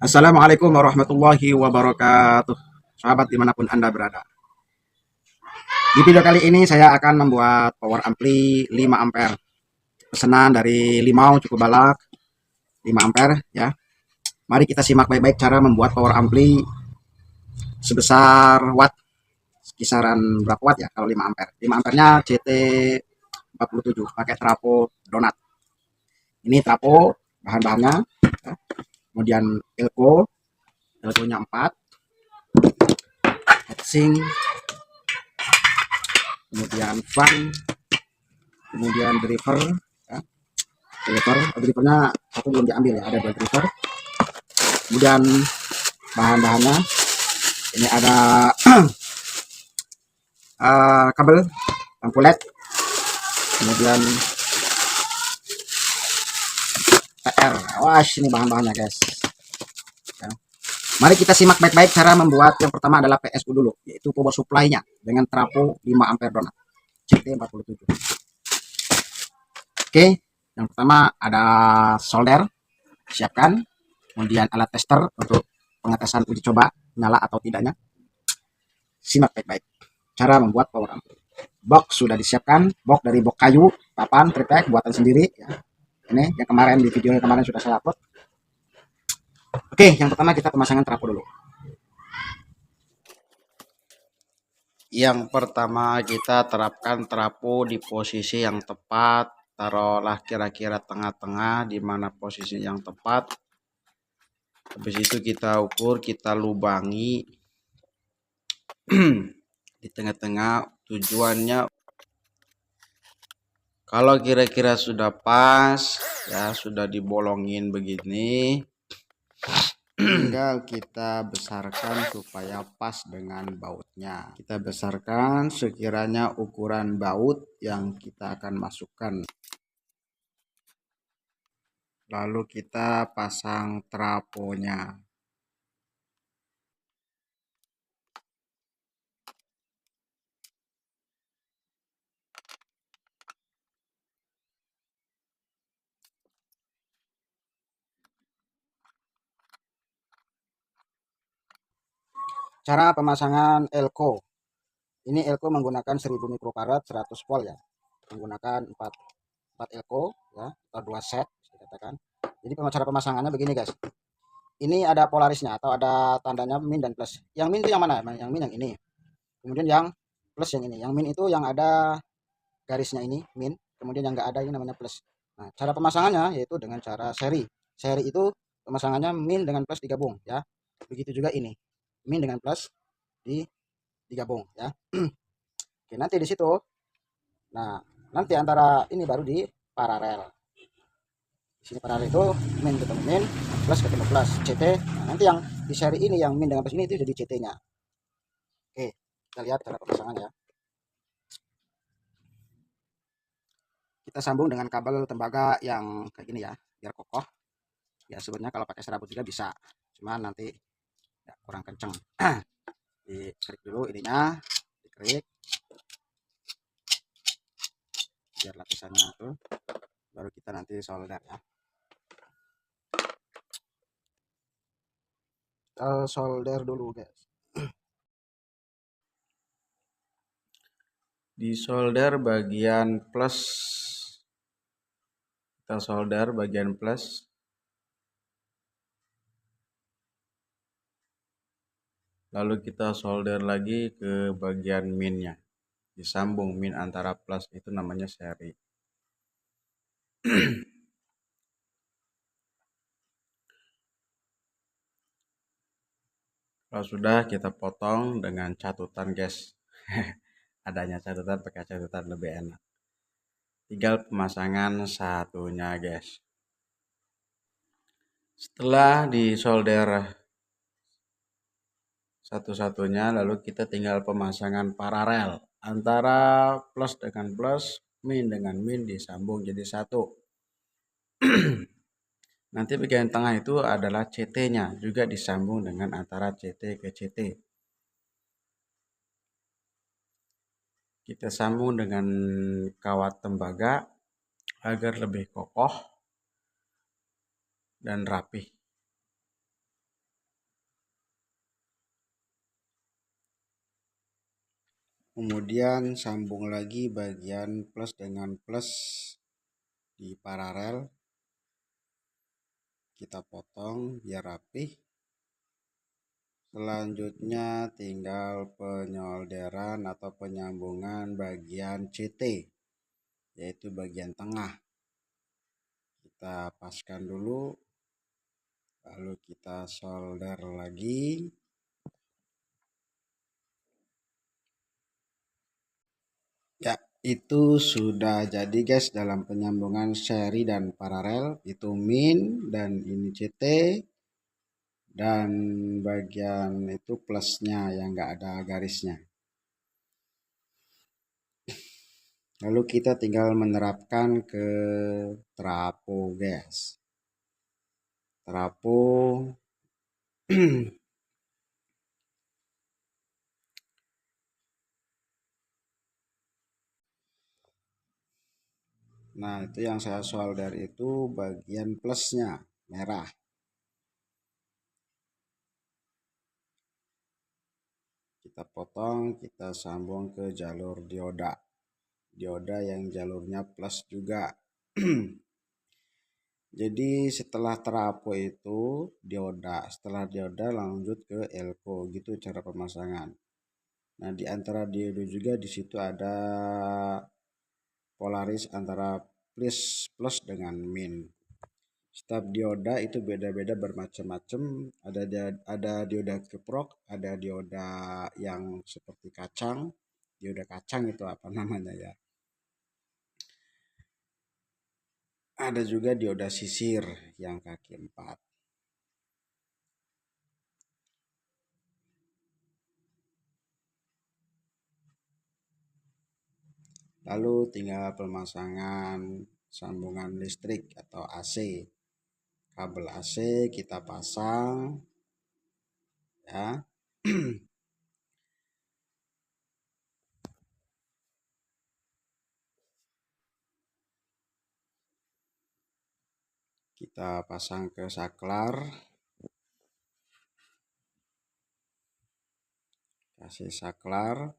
Assalamualaikum warahmatullahi wabarakatuh. Sahabat dimanapun Anda berada. Di video kali ini saya akan membuat power ampli 5 ampere. Pesanan dari Limau cukup balak 5 ampere ya. Mari kita simak baik-baik cara membuat power ampli sebesar watt. Kisaran berapa watt ya kalau 5 ampere. 5 ampernya CT 47 pakai trafo donat. Ini trafo bahan-bahannya ya. Kemudian elko-nya 4, heatsink, kemudian fan, kemudian driver ya. Drivernya satu belum diambil ya, ada 2 driver. Kemudian bahan-bahannya ini ada kabel lampu LED, kemudian PR. Wah, ini bahan-bahannya guys ya. Mari kita simak baik-baik cara membuat. Yang pertama adalah PSU dulu, yaitu power supply-nya dengan trafo 5 ampere donat CT47. Oke, yang pertama ada solder, siapkan. Kemudian alat tester untuk pengetesan uji coba nyala atau tidaknya. Simak baik-baik cara membuat power ampli. Box sudah disiapkan, box dari box kayu, papan, triplek buatan sendiri ya. Ini yang kemarin di video yang kemarin sudah saya upload. Oke, yang pertama kita pemasangan trafo dulu. Yang pertama kita terapkan trafo di posisi yang tepat, taruhlah kira-kira tengah-tengah di mana posisi yang tepat. Habis itu kita ukur, kita lubangi di tengah-tengah. Tujuannya kalau kira-kira sudah pas ya, sudah dibolongin begini, tinggal kita besarkan supaya pas dengan bautnya. Kita besarkan sekiranya ukuran baut yang kita akan masukkan. Lalu kita pasang trafonya. Cara pemasangan elko. Ini elko menggunakan 1000 mikrofarad 100 volt ya. Menggunakan 4 elko ya, atau 2 set dikatakan. Jadi cara pemasangannya begini guys. Ini ada polarisnya atau ada tandanya min dan plus. Yang min itu yang mana? Yang min yang ini. Kemudian yang plus yang ini. Yang min itu yang ada garisnya ini min. Kemudian yang enggak ada ini namanya plus. Nah, cara pemasangannya yaitu dengan cara seri. Seri itu pemasangannya min dengan plus digabung ya. Begitu juga ini. Min dengan plus digabung ya. Oke, nanti di situ. Nah, nanti antara ini baru di paralel. Di sini paralel itu min ketemu min, plus ketemu plus, CT. Nah, nanti yang di seri ini yang min dengan plus ini itu jadi CT-nya. Oke, kita lihat cara pemasangannya. Kita sambung dengan kabel tembaga yang kayak gini ya, biar kokoh. Ya sebenarnya kalau pakai serabut juga bisa, cuman nanti ya, kurang kenceng. Dikerik dulu ininya, dikerik biar lapisannya itu, baru kita nanti solder ya. Kita solder dulu guys. Di solder bagian plus, kita solder bagian plus. Lalu kita solder lagi ke bagian minnya. Disambung min antara plus, itu namanya seri. Kalau sudah, kita potong dengan catutan guys. Adanya catutan, pakai catutan lebih enak. Tinggal pemasangan satunya guys. Setelah disolder satu-satunya, lalu kita tinggal pemasangan paralel antara plus dengan plus, min dengan min disambung jadi satu. Nanti bagian tengah itu adalah CT-nya, juga disambung dengan antara CT ke CT. Kita sambung dengan kawat tembaga agar lebih kokoh dan rapih. Kemudian sambung lagi bagian plus dengan plus di paralel, kita potong biar rapih. Selanjutnya tinggal penyolderan atau penyambungan bagian CT, yaitu bagian tengah. Kita paskan dulu, lalu kita solder lagi. Ya, itu sudah jadi guys dalam penyambungan seri dan paralel. Itu min dan ini CT. Dan bagian itu plusnya yang enggak ada garisnya. Lalu kita tinggal menerapkan ke trafo guys. Trafo nah, itu yang saya solder itu bagian plusnya merah. Kita potong, kita sambung ke jalur dioda. Dioda yang jalurnya plus juga. Jadi setelah trafo itu dioda, setelah dioda lanjut ke elko, gitu cara pemasangan. Nah, di antara dioda juga di situ ada polaris antara plus dengan min. Setiap dioda itu beda-beda bermacam-macam. Ada dioda kiprok, ada dioda yang seperti kacang. Dioda kacang itu apa namanya ya? Ada juga dioda sisir yang kaki 4. Lalu tinggal pemasangan sambungan listrik atau AC. Kabel AC kita pasang ya. Kita pasang ke saklar. Kasih saklar.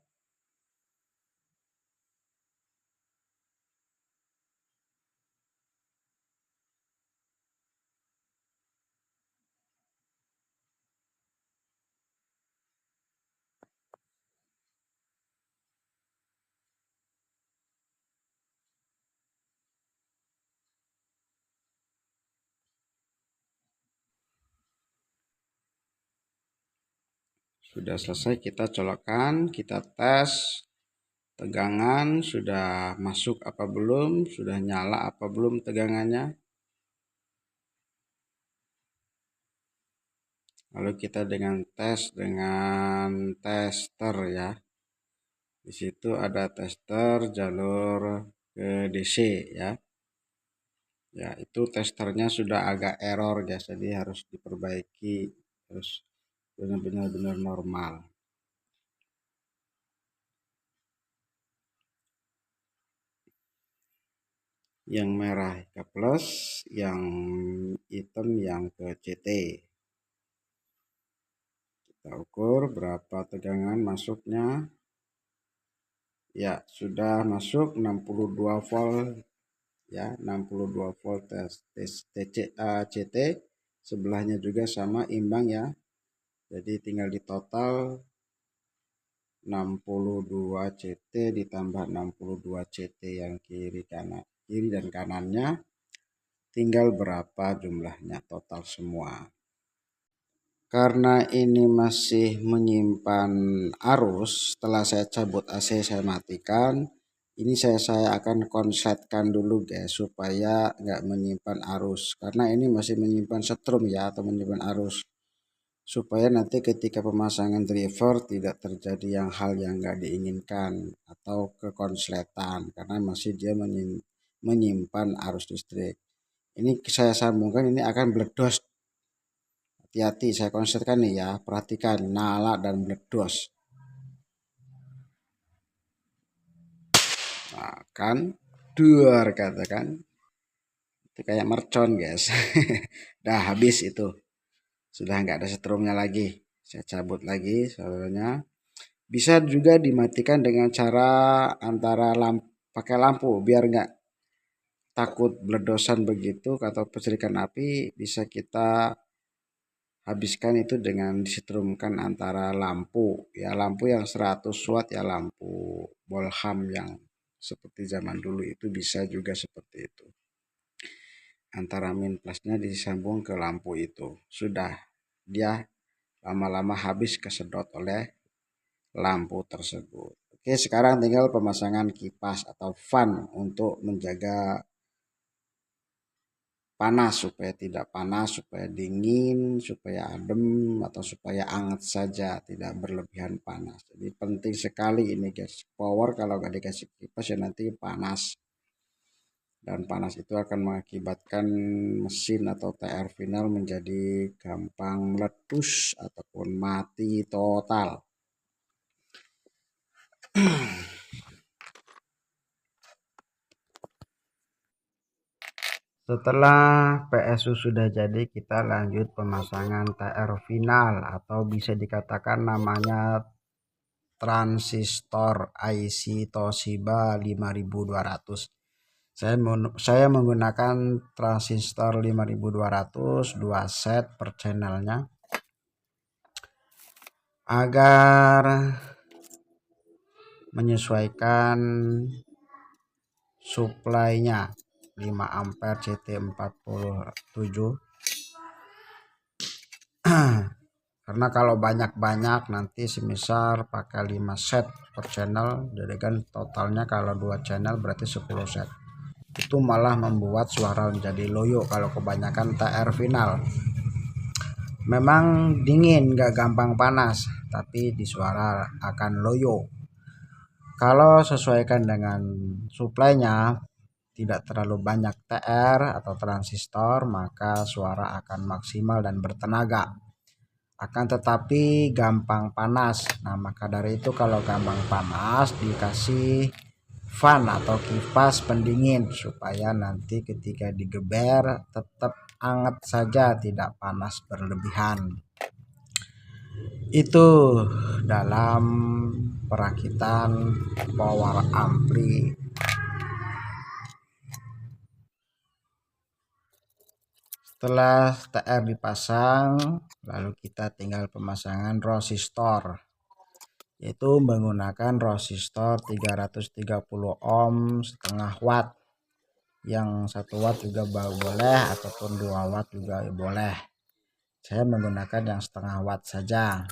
Sudah selesai kita colokkan, kita tes tegangan sudah masuk apa belum, sudah nyala apa belum tegangannya. Lalu kita dengan tester ya. Di situ ada tester jalur ke DC ya. Ya, itu testernya sudah agak error guys, jadi harus diperbaiki, harus benar-benar normal. Yang merah ke plus, yang hitam yang ke CT. Kita ukur berapa tegangan masuknya. Ya, sudah masuk 62 volt ya, 62 volt CT. Sebelahnya juga sama imbang ya. Jadi tinggal di total 62 CT ditambah 62 CT yang kiri dan kanannya, tinggal berapa jumlahnya total semua. Karena ini masih menyimpan arus, setelah saya cabut AC saya matikan, ini saya akan konsletkan dulu guys supaya nggak menyimpan arus, karena ini masih menyimpan setrum ya atau menyimpan arus, supaya nanti ketika pemasangan driver tidak terjadi hal yang nggak diinginkan atau kekonsletan, karena masih dia menyimpan arus listrik. Ini saya sambungkan, ini akan meledos. Hati-hati, saya konsletkan nih ya, perhatikan nyala dan meledos. Nah, kan duar katakan itu kayak mercon guys. Dah habis itu, sudah nggak ada setrumnya lagi. Saya cabut lagi soalnya. Bisa juga dimatikan dengan cara antara pakai lampu biar nggak takut bledosan begitu atau percikan api, bisa kita habiskan itu dengan disetrumkan antara lampu ya, lampu yang 100 watt ya, lampu bolham yang seperti zaman dulu itu bisa juga seperti itu. Antara min plusnya disambung ke lampu itu, sudah dia lama-lama habis kesedot oleh lampu tersebut. Oke, sekarang tinggal pemasangan kipas atau fan untuk menjaga panas, supaya tidak panas, supaya dingin, supaya adem, atau supaya hangat saja, tidak berlebihan panas. Jadi penting sekali ini guys, power kalau gak dikasih kipas ya nanti panas, dan panas itu akan mengakibatkan mesin atau TR final menjadi gampang meletus ataupun mati total. Setelah PSU sudah jadi, kita lanjut pemasangan TR final atau bisa dikatakan namanya transistor IC Toshiba 5200. Saya menggunakan transistor 5200 2 set per channelnya agar menyesuaikan supply-nya 5 ampere CT47. Karena kalau banyak-banyak nanti semisal pakai 5 set per channel, jadi kan totalnya kalau 2 channel berarti 10 set. Itu malah membuat suara menjadi loyo kalau kebanyakan TR final. Memang dingin, gak gampang panas, tapi di suara akan loyo. Kalau sesuaikan dengan supply-nya, tidak terlalu banyak TR atau transistor, maka suara akan maksimal dan bertenaga. Akan tetapi gampang panas. Nah, maka dari itu kalau gampang panas dikasih fan atau kipas pendingin supaya nanti ketika digeber tetap hangat saja, tidak panas berlebihan. Itu dalam perakitan power ampli. Setelah TR dipasang, lalu kita tinggal pemasangan resistor, yaitu menggunakan resistor 330 ohm setengah watt. Yang 1 watt juga boleh ataupun 2 watt juga boleh. Saya menggunakan yang setengah watt saja.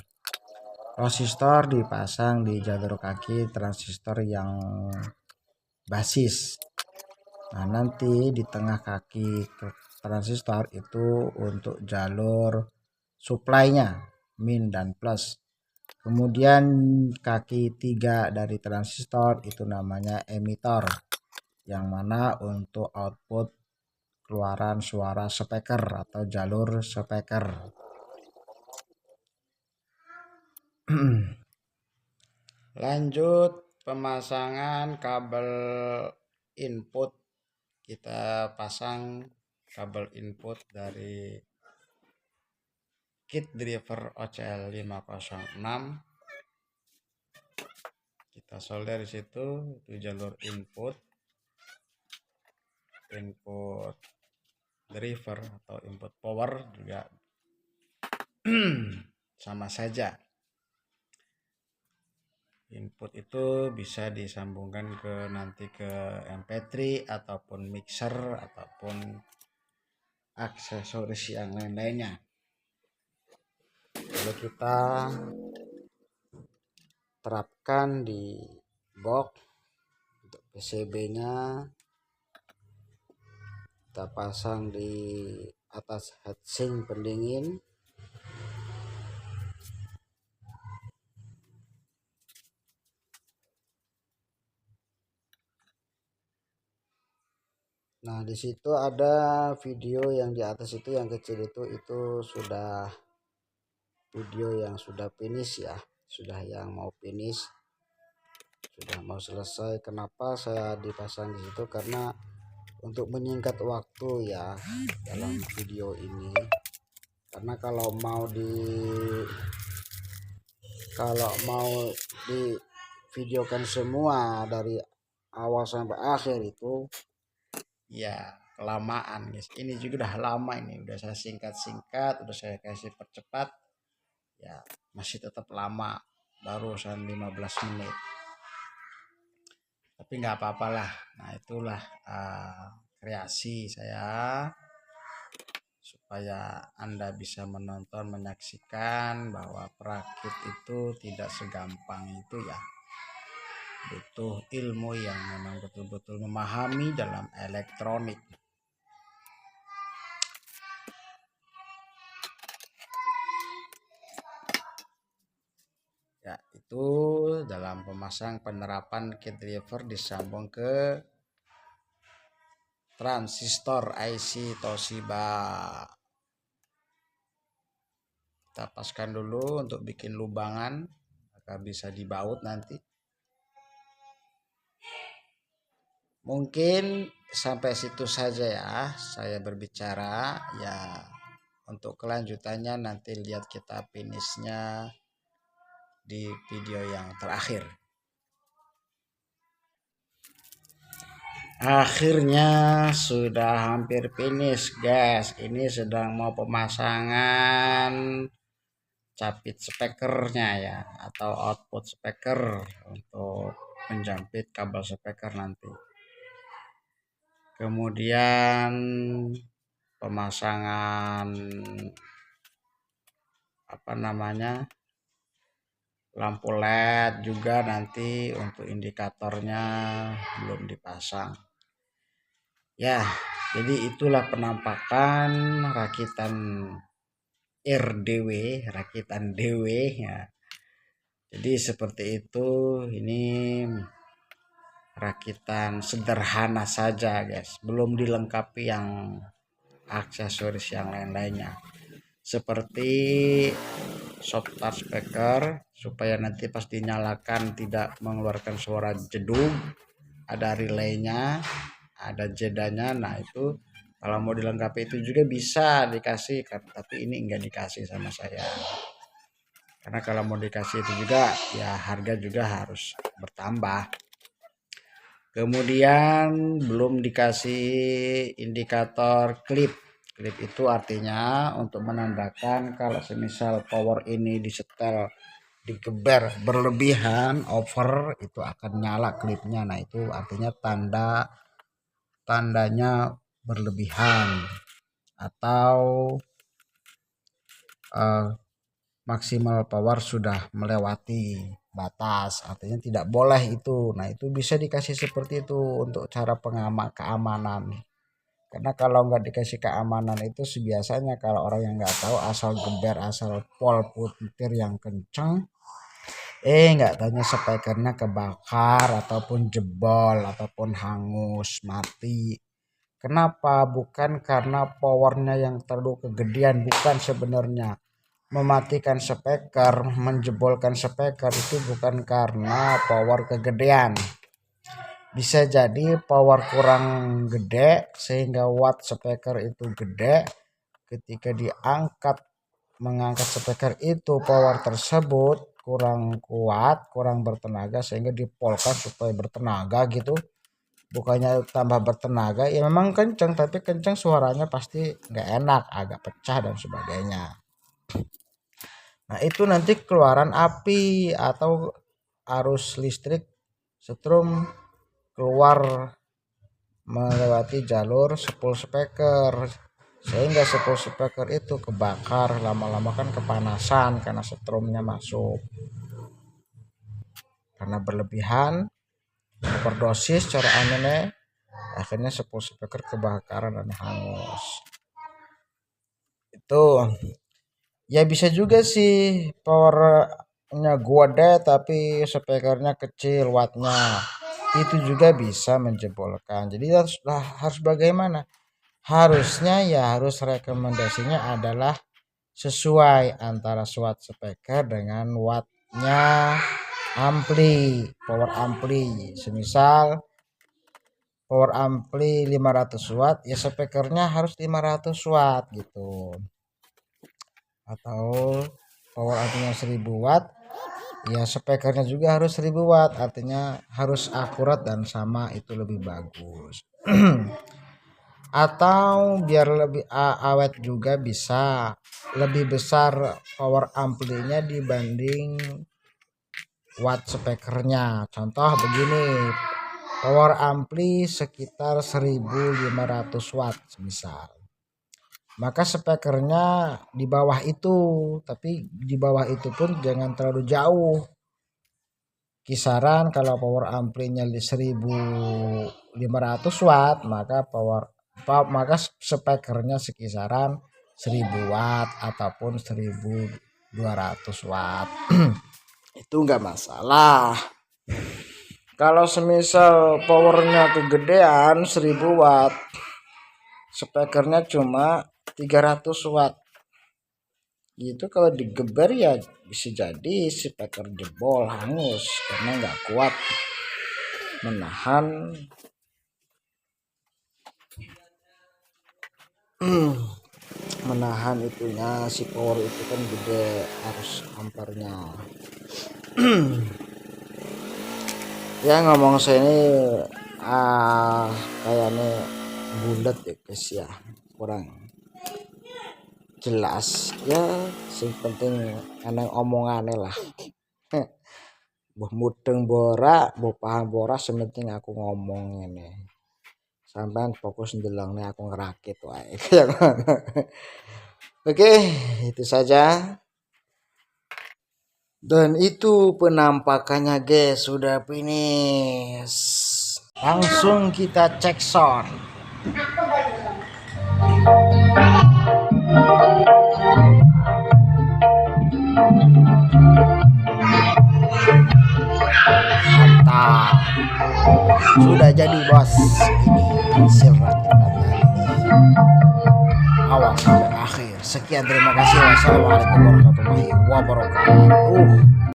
Resistor dipasang di jalur kaki transistor yang basis. Nah, nanti di tengah kaki transistor itu untuk jalur supply-nya min dan plus. Kemudian kaki 3 dari transistor itu namanya emitor, yang mana untuk output keluaran suara speaker atau jalur speaker. Lanjut pemasangan kabel input. Kita pasang kabel input dari kit driver OCL 506. Kita solder di situ, itu jalur input driver atau input power juga sama saja. Input itu bisa disambungkan ke nanti ke MP3 ataupun mixer ataupun aksesoris yang lain-lainnya. Lalu kita terapkan di box. Untuk PCB-nya kita pasang di atas heatsink pendingin. Nah, di situ ada video yang di atas itu, yang kecil itu sudah video yang sudah finish ya, sudah yang mau finish, sudah mau selesai. Kenapa saya dipasang di situ? Karena untuk menyingkat waktu ya dalam video ini. Karena kalau mau di videokan semua dari awal sampai akhir itu ya kelamaan guys. Ini juga udah lama, ini udah saya singkat-singkat, udah saya kasih percepat ya, masih tetap lama, barusan 15 menit, tapi nggak apa-apalah. Nah itulah kreasi saya supaya Anda bisa menonton, menyaksikan bahwa perakit itu tidak segampang itu ya, butuh ilmu yang memang betul-betul memahami dalam elektronik. Ya, itu dalam pemasang penerapan key driver disambung ke transistor IC Toshiba. Kita paskan dulu untuk bikin lubangan agar bisa dibaut nanti. Mungkin sampai situ saja ya saya berbicara ya. Untuk kelanjutannya nanti lihat kita finishnya di video yang terakhir. Akhirnya sudah hampir finish guys. Ini sedang mau pemasangan capit speakernya ya, atau output speaker untuk menjepit kabel speaker nanti. Kemudian pemasangan lampu LED juga nanti, untuk indikatornya belum dipasang ya. Jadi itulah penampakan rakitan RDW, rakitan DW ya. Jadi seperti itu. Ini rakitan sederhana saja guys, belum dilengkapi yang aksesoris yang lain-lainnya seperti soft touch speaker supaya nanti pas dinyalakan tidak mengeluarkan suara jedug, ada relaynya, ada jedanya. Nah itu kalau mau dilengkapi itu juga bisa dikasih, tapi ini enggak dikasih sama saya karena kalau mau dikasih itu juga ya harga juga harus bertambah. Kemudian belum dikasih indikator klip. Klip itu artinya untuk menandakan kalau semisal power ini disetel, digeber berlebihan, over, itu akan nyala klipnya. Nah itu artinya tandanya berlebihan atau maksimal power sudah melewati batas, artinya tidak boleh itu. Nah itu bisa dikasih seperti itu untuk cara keamanan. Karena kalau nggak dikasih keamanan itu biasanya kalau orang yang nggak tahu asal geber, asal pol putir yang kenceng, nggak tanya speakernya kebakar ataupun jebol ataupun hangus mati. Kenapa? Bukan karena powernya yang terlalu kegedean, bukan. Sebenarnya mematikan speaker, menjebolkan speaker itu bukan karena power kegedean. Bisa jadi power kurang gede sehingga watt speaker itu gede. Ketika mengangkat speaker itu, power tersebut kurang kuat, kurang bertenaga, sehingga dipolkan supaya bertenaga gitu. Bukannya tambah bertenaga, ya memang kenceng, tapi kenceng suaranya pasti nggak enak, agak pecah dan sebagainya. Nah itu nanti keluaran api atau arus listrik setrum keluar melewati jalur spool speaker, sehingga spool speaker itu kebakar, lama-lama kan kepanasan karena setrumnya masuk, karena berlebihan overdosis cara anehnya, akhirnya spool speaker kebakaran dan hangus. Itu ya bisa juga sih powernya gede tapi speakernya kecil wattnya, itu juga bisa menjebolkan. Jadi harus bagaimana? Harusnya ya harus rekomendasinya adalah sesuai antara watt speaker dengan wattnya ampli, power ampli. Semisal power ampli 500 watt ya speakernya harus 500 watt gitu, atau power amplinya 1000 watt Ya spekernya juga harus 1000 watt, artinya harus akurat dan sama, itu lebih bagus. Atau biar lebih awet juga bisa lebih besar power amplinya dibanding watt spekernya. Contoh begini, power ampli sekitar 1500 watt misal, maka spekernya di bawah itu, tapi di bawah itu pun jangan terlalu jauh. Kisaran kalau power amplinya 1500 watt, maka spekernya sekisaran 1000 watt ataupun 1200 watt. Itu enggak masalah. Kalau semisal powernya kegedean 1000 watt, spekernya cuma 300 watt gitu, kalau digeber ya bisa jadi speker jebol, hangus, karena nggak kuat menahan itunya, si power itu kan gede, harus ampernya. Ya ngomong saya ini kayaknya bulat ya guys ya, kurang jelas ya, sing penting aneh omongannya lah. Boh mudeng bora, boh paham bora, sementing aku ngomong ini. Sampean fokus ndelongne aku ngerakit wae. Oke, itu saja. Dan itu penampakannya guys, sudah finish. Langsung kita cek sound. Mantap, sudah jadi bos. Ini hasil rakitan dari awal sampai akhir. Sekian, terima kasih. Wassalamualaikum warahmatullahi wabarakatuh.